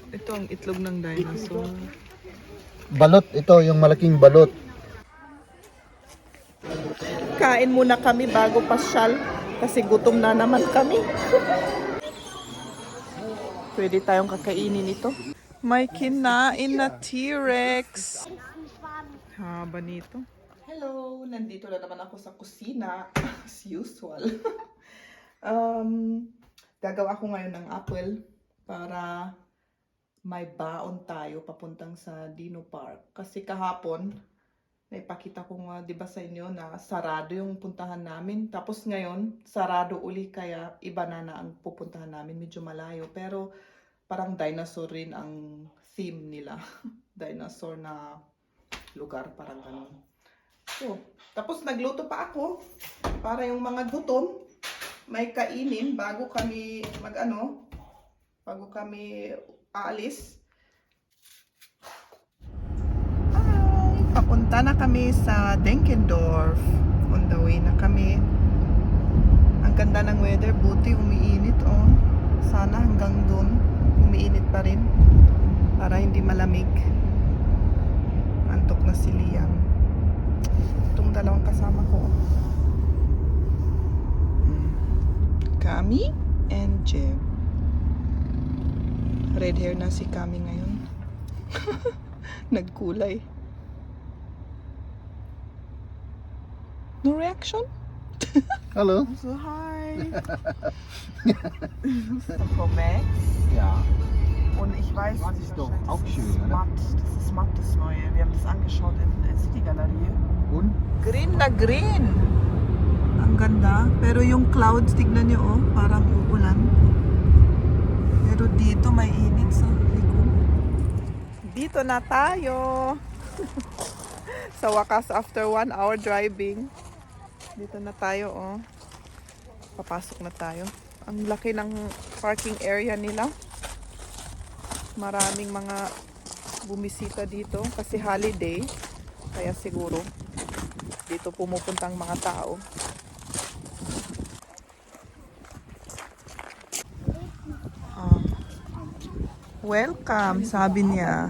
Ito ang itlog ng dinosaur. Balot, ito yung malaking balot. Kain muna kami bago pasyal kasi gutom na naman kami. Pwede tayong kakainin ito. May kinain na T-Rex. Haba nito. Hello! Nandito na naman ako sa kusina. As usual. Gagawa ko ngayon ng apple para may baon tayo papuntang sa Dino Park. Kasi kahapon, naipakita ko nga, di ba sa inyo, na sarado yung puntahan namin. Tapos ngayon, sarado uli, kaya iba na ang pupuntahan namin. Medyo malayo. Pero parang dinosaur rin ang theme nila. Dinosaur na lugar, parang ganun. So, tapos nagluto pa ako para yung mga gutom may kainin bago kami bago kami aalis. Ay, papunta na kami sa Denkendorf. On the way na kami. Ang ganda ng weather, buti umiinit oh. Sana hanggang dun umiinit pa rin para hindi malamig. Antok na si Liam. Itong dalawang kasama ko. Kami and Jeb. Red hair na si Kami ngayon. Nagkulay. No reaction? Hello. So hi. Comex. Ja. Und ich weiß, Das ist doch auch das schön, ist oder? matt. Das ist matt, das neue. Wir haben das angeschaut in der City-Galerie. Und? Green na green. Ang ganda. Pero yung clouds, tignan nyo oh, parang uulan. Pero dito may init sa likod. Dito na tayo. Sa wakas, after 1 hour driving. Dito na tayo oh. Papasok na tayo. Ang laki ng parking area nila. Maraming mga bumisita dito kasi holiday. Kaya siguro dito pumupuntang mga tao. Welcome, sabi niya.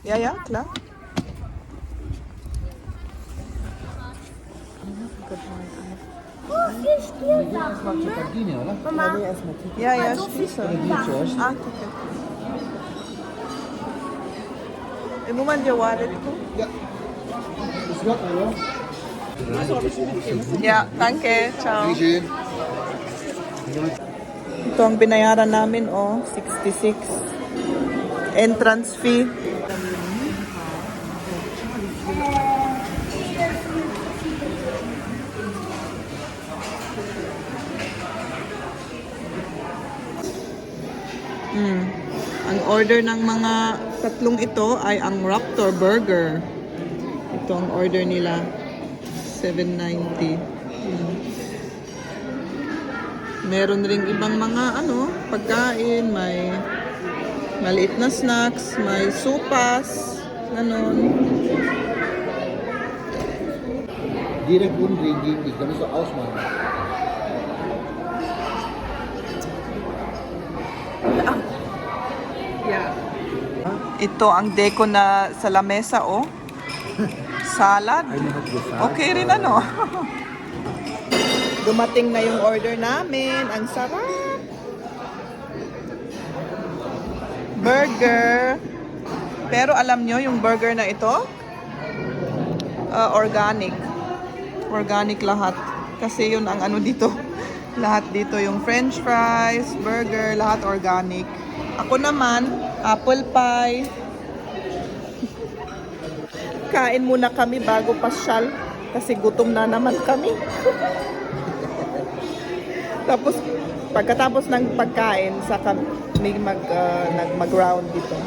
Ja, klar. Erstmal zur Kantine, oder? Ja, schließe. Ah, okay. Mo man your wallet ko? Ja. Ist locker, oder? Ja, danke. Ciao. Schön. Ito ang binayaran namin, oh, 66. Entrance fee. Ang order ng mga tatlong ito ay ang Raptor Burger. Ito ang order nila. $7.90. Meron ring ibang mga pagkain, may maliit na snacks, may sopas, ganon. Direkt unten gegen dich, da musst du ausmachen. Yeah. Ito ang deko na sa lamesa, oh. Salad. Okay rin Dumating na yung order namin. Ang sarap. Burger. Pero alam nyo, yung burger na ito, organic. Organic lahat. Kasi yun ang dito. Lahat dito, yung french fries, burger, lahat organic. Ako naman, apple pie. Kain muna kami bago pasyal kasi gutom na naman kami. Tapos, pagkatapos ng pagkain, saka may mag-round dito.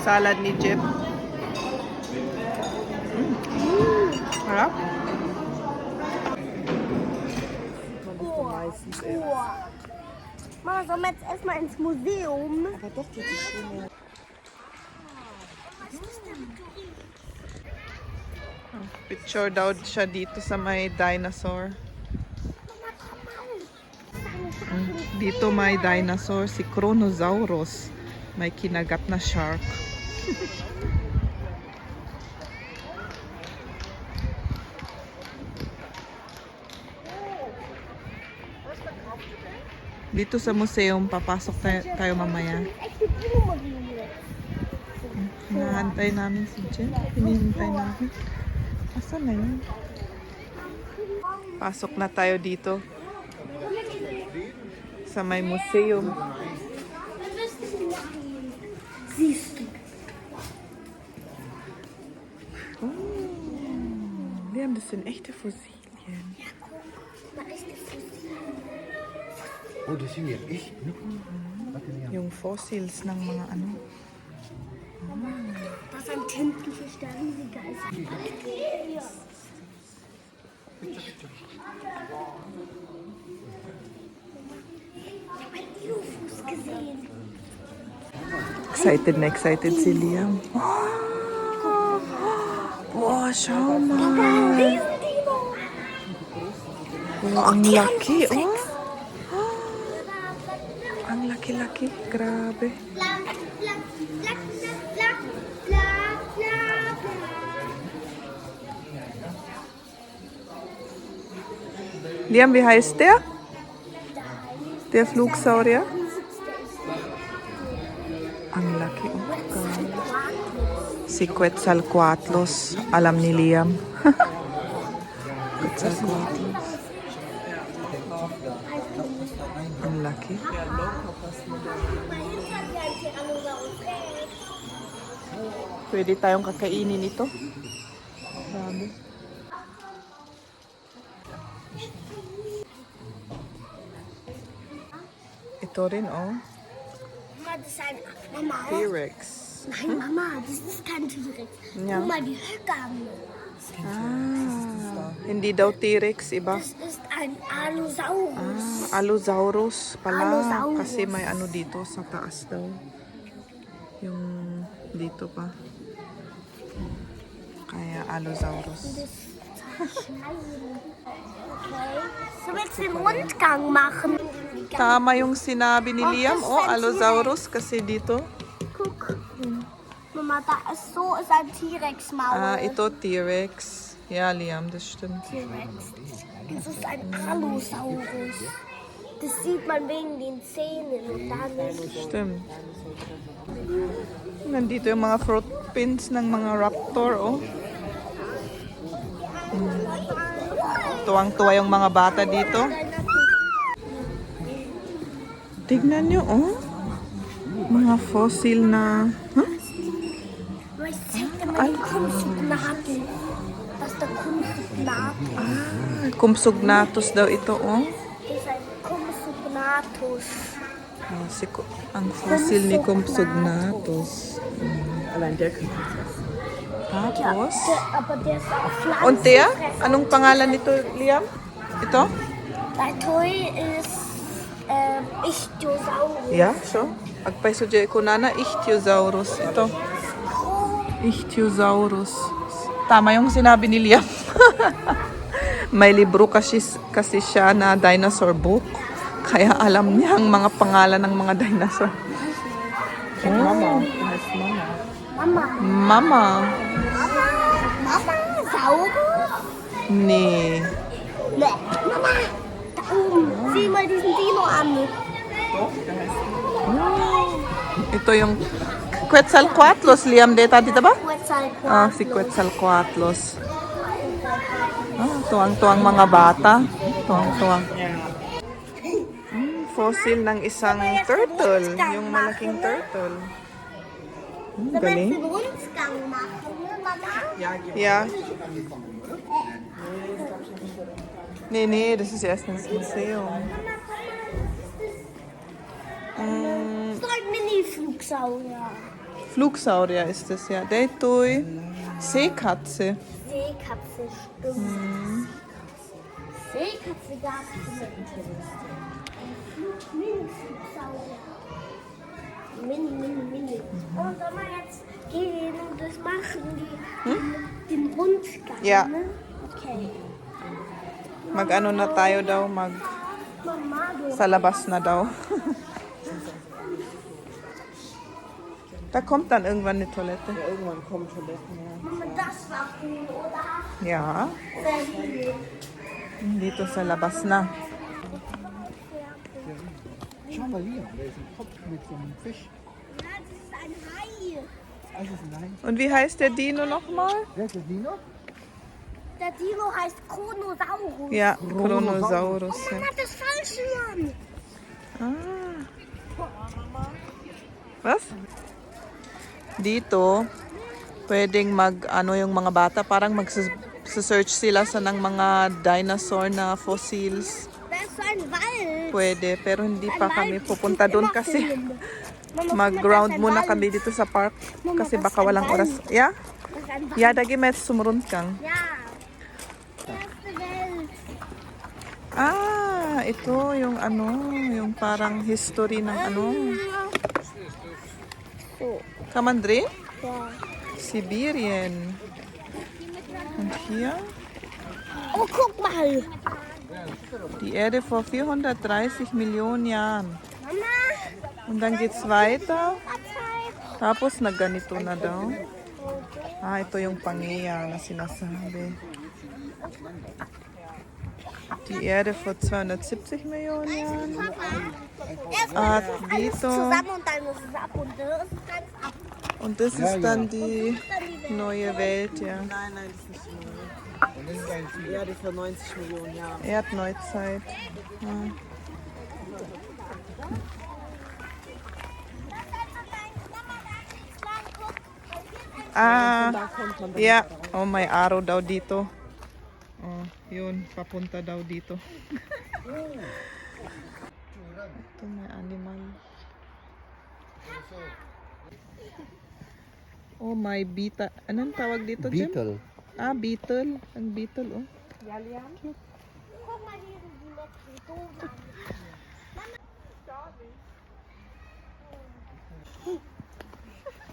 Salad ni Jeb. Harap. Mama, sollen wir jetzt erstmal ins Museum? Aber doch, das ist schön. Picture daw siya dito sa may dinosaur. Dito may dinosaur, si Kronosaurus. May kinagat na shark. Dito sa museum, papasok tayo mamaya. Echte Dino-Marine. Hinahantay namin si Jen. Hinihintay namin. Asan na yun? Pasok na tayo dito. Sa may museum. Siehst du? Liam, das sind echte Fossilien. Na, echte Fossilien. Oh, das sind ja echt, ne? Warte, ja. Yung fossils ng mga ano. Das ist ein Tintenfisch, der riesiger ist. Ja. Ich habe einen Dino-Fuß gesehen. Excited na excited si Liam. Wow, schau mal. Riesen-Dino. Oh, ang laki. Oh. Ang laki-laki. Grabe. Bla, bla, bla, bla, bla, bla, bla, bla. Liam, wie heißt der? Der Flugsaurier? Ang laki. Oh, grabe. Si Quetzalcoatlos. Alam ni Liam. Quetzalcoatlos. Ang laki. Pwede tayong kakainin ito. Grabe. Ito rin, oh. Mama, das ist ein Mama. T-Rex. Nein, Mama, das ist kein T-Rex. Ja. Guck mal, die Höcke haben wir. Hindi daw T-Rex, iba. Das ist ein Allosaurus. Allosaurus pala. Allosaurus. Kasi may ano dito sa taas daw. Yung dito pa. Kaya Allosaurus. Okay. Sollen wir jetzt den Rundgang machen? Tama yung sinabi ni Liam. Oh, Allosaurus kasi dito. Guck. Mama, da ist so ist ein T-Rex-Maul. Ito T-Rex. Ja, Liam, das stimmt. T-Rex. Das ist ein Allosaurus. Das sieht man wegen den Zähnen und da nicht. Stimmt. Nandito yung mga fruit pins ng mga raptor, oh. Tuwang-tuwa yung mga bata dito. Tignan nyo, oh. Mga fossil na... Huh? Ich zeig dir mal die Kunstsugnaten. Das ist der Kunstsugnaten. Kumpsognathus daw ito, oh. Das ist ein Kunstsugnatus. Ang fossil ni Kumpsognathus. Allein der könnte jetzt was. Tapos... Aber der ist auch Pflanzen. Und der? Anong pangalan nito, Liam? Ito? Der Toy ist Ichthyosaurus. Yeah, so. Agpay so jay kunana, Ichthyosaurus. Ito. Ichthyosaurus. Tama yung sinabi ni Liam. May libro kasi siya na dinosaur book. Kaya alam niya ang mga pangalan ng mga dinosaur. Mama, die heißt Mama. Mama. Mama. Mama, Saurus? Nee. Nee. Mama, da oben. Sieh mal diesen Dino an. Ito yung Quetzalcoatlos, Liam. Deta, dito ba? Quetzalcoatl. Si Quetzalcoatlos. Tuwang-tuwang mga bata. Tuwang-tuwang. Fossil ng isang turtle. Yung malaking turtle. Sollen wir jetzt Galing. den Rundgang machen, ne, Mama? Ja. Nee, das ist erst ins Museum. Das ist ein Mini-Flugsaurier. Flugsaurier ist das, ja. Deitui. Seekatze. Seekatze, stimmt. Seekatze gab es nicht. Mini-Flugsaurier. Mini. Und soll man jetzt gehen und das machen, den Rundgang, Ja. ne? Okay. Mag-ano na tayo daw, Mama, du. Sa labas na daw. Da kommt dann irgendwann eine Toilette. Ja, irgendwann kommen Toiletten, ja. Mama, das war cool, oder? Ja, Sehr cool. dito sa labas na. Schau mal hier, da ist ein Kopf mit so einem Fisch. Ja, das ist ein Hai. Das ist ein Hai. Und wie heißt der Dino nochmal? Wer ist das Dino? Der Dino heißt Chronosaurus. Ja, Chronosaurus. Oh, Mama, das falsche Mann. Was? Dito, pwedeng mag, yung mga bata, parang mag-search sila sa ng mga dinosaur na fossils. Das ist ein Wald. Pwede, pero hindi pa kami pupunta doon kasi Mama, mag-ground guck mal, muna das ist ein kami dito sa park. Mama, Kasi das baka ist ein walang Wald. oras. Ja? Das ist ein Wald. Ja, da gehen wir jetzt zum Rundgang. Ja. Erste Welt. Ah, ito yung yung parang history ng So, Kamandre? ja. Sibirien. Und hier? Oh, guck mal. Die Erde vor 430 Millionen Jahren. Mama. Und dann geht's weiter. Zeit. Tapos nagganito na daw. Ah, ito yung Pangea na sinasabi. Die Erde vor 270 Millionen Jahren. Papa. Erst At alles dito. zusammen und dann ist es ab und das ist ganz ab. Und das Ja, ist dann ja. die Dann die Welt. neue Welt, ja. Nein, nein, das ist nicht die Neue. Die Erde vor 90 Millionen Jahren. Erdneuzeit. Ja. Ah, Da kommt man dann yeah. Oh, may araw daw dito. Oh, yun. Papunta daw dito. Ito may animal. Oh, may bita. Anong tawag dito, Jim? Beetle. Ah, beetle. Ang beetle, oh. Guck mal, hier sind die letzten Dosen.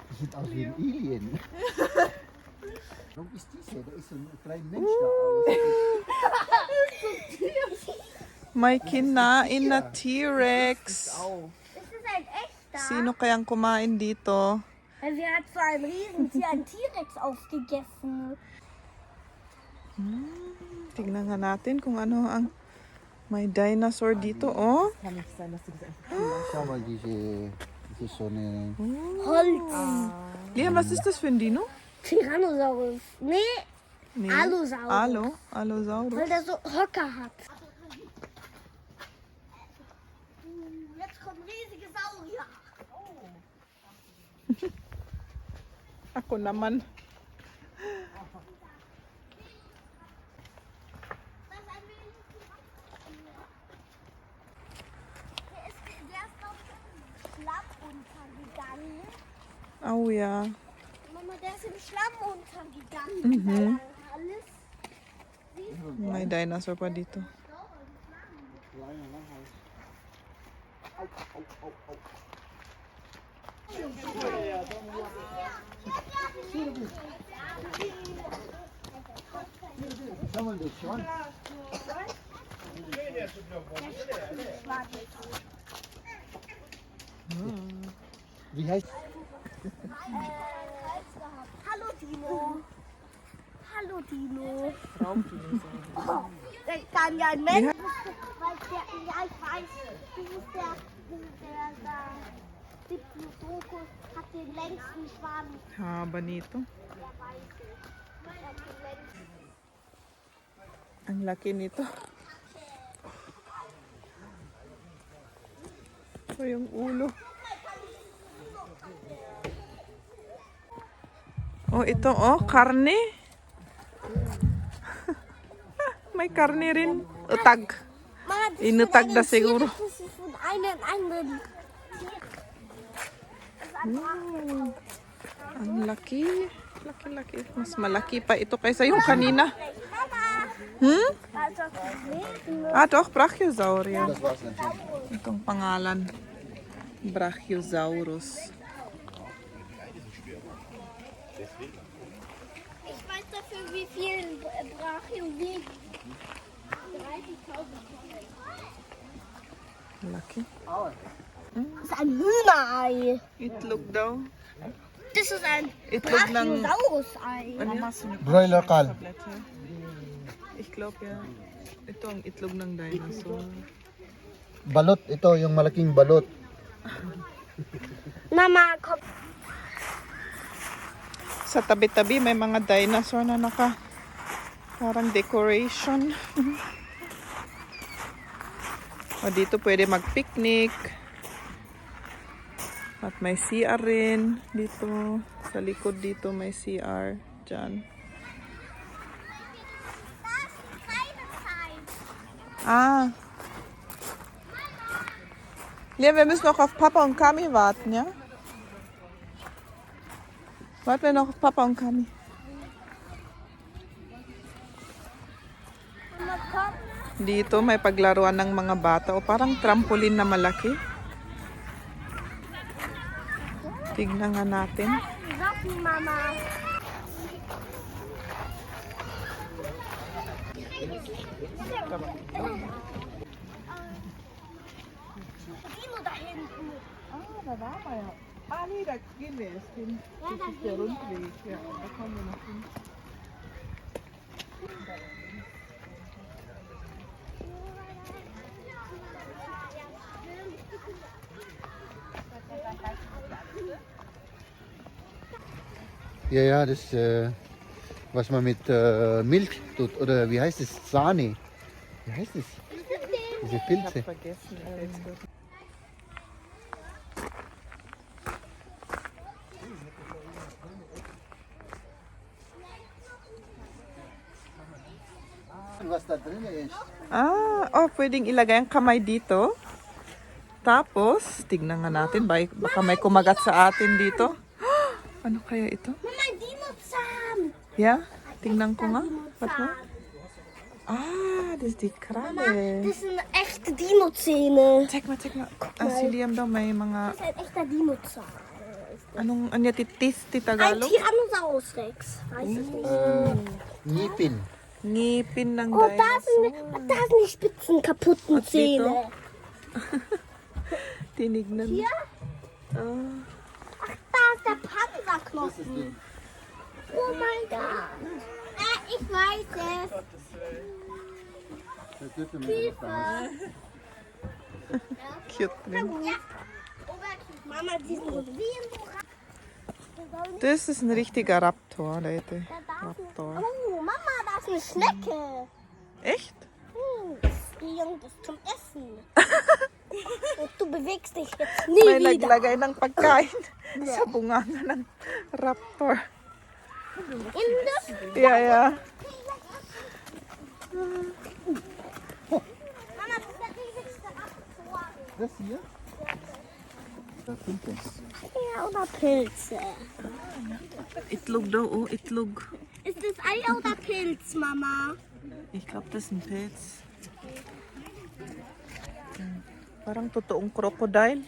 Das sieht aus wie ein Alien. Warum ist dies hier? Da ist so ein kleiner Mensch da aus. May kinain na T-Rex. Au. Das ist ein echter. Sino kayang kumain dito? Sie hat so ein Riesentier, ein T-Rex aufgegessen. Tignan nga natin kung ano ang may dinosaur dito, oh. Kann nicht sein, dass du das einfach tun lässt. Schau mal, das ist so eine... Holz. Liam, was ist das für ein Dino? Tyrannosaurus. Nee, Nee. Allosaurus. Allosaurus. Weil der so Höcker hat. Jetzt kommen riesige Saurier. Ako naman. Das ist ein wenig der ist doch Schlamm untergegangen. Oh ja. Mama, der ist im Schlamm untergegangen. Mhm. Alles. May dinosaur pa dito. Schau mal, das schon. Wie heißt... Hallo Dino. Hallo Dino. Raubdinosaurier. Der kann ja ein Mensch. Weil der, ja, ich weiß. Das ist der da. Diplodocus hat den längsten Schwanz. Haba nito. Der weiße. Der hat den längsten. Ang laki nito. Ito yung ulo. Oh, ito oh, karne. May karne rin. Utag. Mama, das Inutag ist na von einem siguro. Tier, das ist von einem anderen. Ang laki. Laki-laki. Mas malaki pa ito kaysa yung kanina. Mama! Hmm? Also, nee, Ah, doch, Brachiosaurus. Das war's natürlich. Itong pangalan. Brachiosaurus. ich weiß dafür, wie viel Brachio wiegt. 30.000 Tonnen. Laki. Das ist ein Hühnerei. Itlog daw. Das ist ein Itlog ng... Brachiosaurus-Ei. Broiler kal. Ich glaube ja. Ito ang itlog ng dinosaur. Balot, ito yung malaking balot. Mama, komm. Sa tabi-tabi may mga dinosaur na parang decoration. O dito pwede mag-picnic. At may CR rin dito. Sa likod dito may CR. Diyan. Das ist keine Zeit. Ah. Ja, wir müssen noch auf Papa und Kami warten, ja? Warten wir noch auf Papa und Kami. Mama, komm. Dito may paglaruan ng mga bata o parang trampoline na malaki. Tignan nga natin. Socken, Mama. Dino da hinten. Ah, da war man ja. Ah, nee, da gehen wir erst hin. Ja, da ist der gehen wir. Rundweg. Ja, da kommen wir noch hin. Ja, ja, das, was man mit Milch tut, oder wie heißt es? Sahne. Wie heißt es? Diese Pilze. Vergessen. Was da drin ist. Oh, pwedeng ilagay ang kamay dito. Tapos, tignan nga natin. Baka may kumagat sa atin dito. Ano kaya ito? Mama, ein Dino-Zahn. Ja? Tingnan ko nga. Warte mal. Dino-Zahn. Ah, das ist die Mama, Krabbe. das sind echte Dino-Zähne. Check mal. Si Liam daw may mga... Das ist ein echter Dino-Zahn. Anong, anya titis, Ein Tagalog? Tyrannosaurus Rex. Weiß es nicht. Ngipin. Ngipin ng Oh, da dinosaur. sind die spitzen kaputten Was steht Zähne. Tinignan. Hier? Ah. Ach, da ist der Panzerknochen. Oh mein Gott. Ich weiß es. Hilfe. Cute rin. Ja. Mama, diesen Rosinen. Das ist ein richtiger Raptor, Leute. Da darf Raptor. Oh, Mama, da ist eine Schnecke. Echt? Das ist irgendwas zum Essen. Und du bewegst dich jetzt nie May wieder. naglagay ng pagkain sa bunganga ng raptor. In das Yeah. Mama, das ist der riesigste Raptor. Das hier? Da Pilze. Ja, oder Pilze. Itlog daw, oh, itlog. Ist das Ei oder Pilz, Mama? Ich glaube, das ist ein Pilz. Parang totoong crocodile.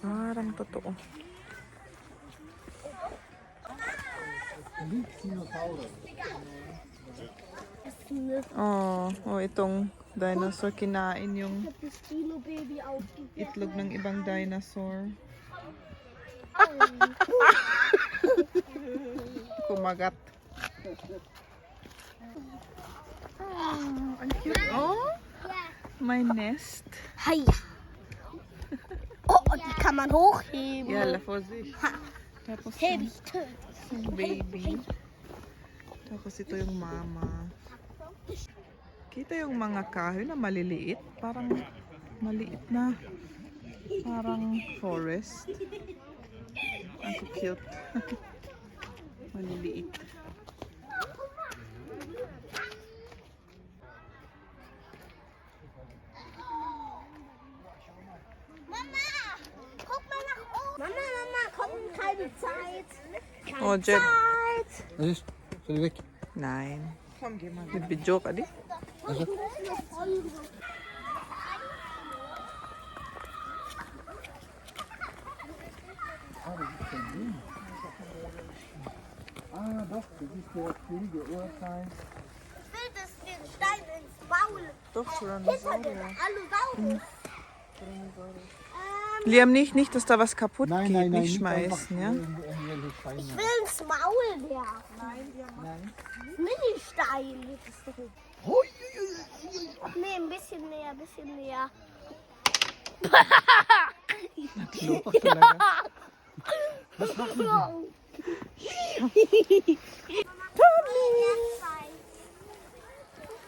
Parang totoo. Oh, itong dinosaur kinain yung Das Dino-Baby aufgegessen. itlog ng ibang dinosaur. Kumagat. Ang cute. Oh, my nest. Hi. Oh, die kann man hochheben. Yalla, Vorsicht. Tapos Heb yung ich tot. baby. Tapos ito yung mama. Kita yung mga kahoy na maliliit. Parang maliit na. Parang forest. Ang cute. Maliliit. Mama, guck mal nach oben. Mama, komm, keine Zeit. Keine Oh, Jen. Zeit. Was ist? Soll ich weg? Nein. Nag-video ka di? Doch, das ist der Fliege Urteil. Ich will das den Stein ins Maul. doch Hinter Tyrannosaurier. dem Allosaurus. Liam, nicht, dass da was kaputt Nein, geht. nein, nein, nicht nicht schmeißen, ja? Ich will ins Maul werfen. Nein. Mini-Stein. Nee, ein bisschen näher, bisschen näher. Was machen Sie?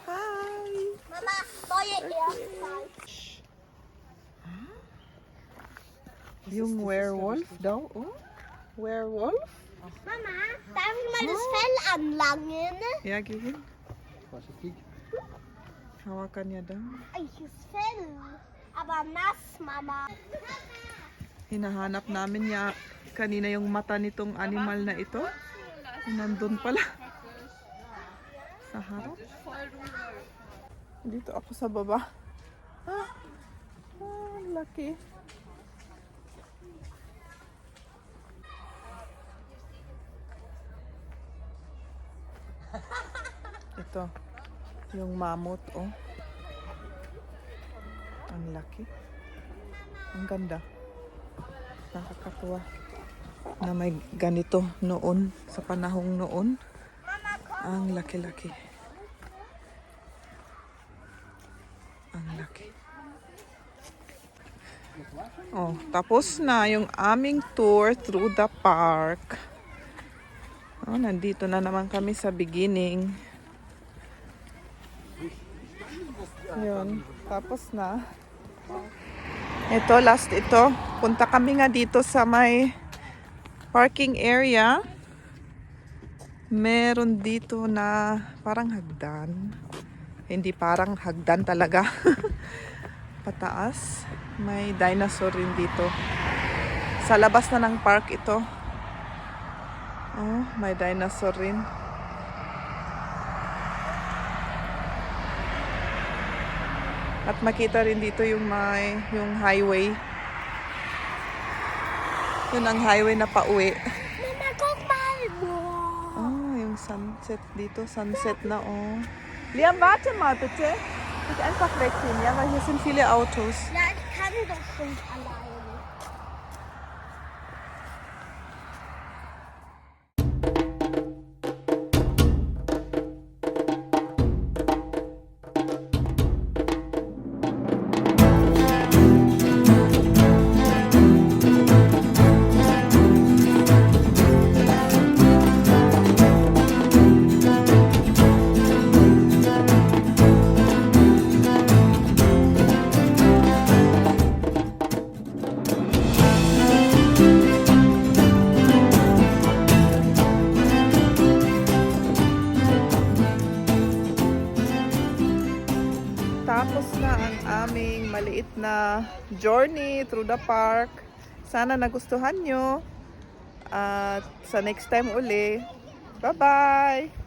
Hi. Mama, neue Erdzeit. Yung Werewolf daw. Oh, Werewolf? Mama, darf ich mal das Fell anlangen? Ja, geh hin. Vorsichtig. Hawakan niya daw. Eiches Fell. Aber nass, Mama. Hinahanap namin niya kanina yung mata nitong animal na ito. Nandun pala. Sa harap. Dito ako sa baba. Laki. Ito. Yung mammoth, oh. Ang laki. Ang ganda. Nakakatuwa na may ganito noon, sa panahong noon. Ang laki-laki. Ang laki. Oh, tapos na yung aming tour through the park. Oh, nandito na naman kami sa beginning. Yun, tapos na. Ito, last ito. Punta kami nga dito sa may parking area. Meron dito na parang hagdan. Hindi parang hagdan talaga. Pataas. May dinosaur rin dito. Sa labas na ng park ito. Oh, may dinosaur rin. At makita rin dito yung yung highway. Yun ang highway na pauwi. Mama, guck mal. Wow. Oh, yung sunset dito. Sunset na, oh. Liam, warte mal bitte. Nicht einfach weggehen, ja, weil hier sind viele Autos. Ja, ich kann doch schon alleine. Tapos na ang aming maliit na journey through the park. Sana nagustuhan nyo. At sa next time uli. Bye-bye!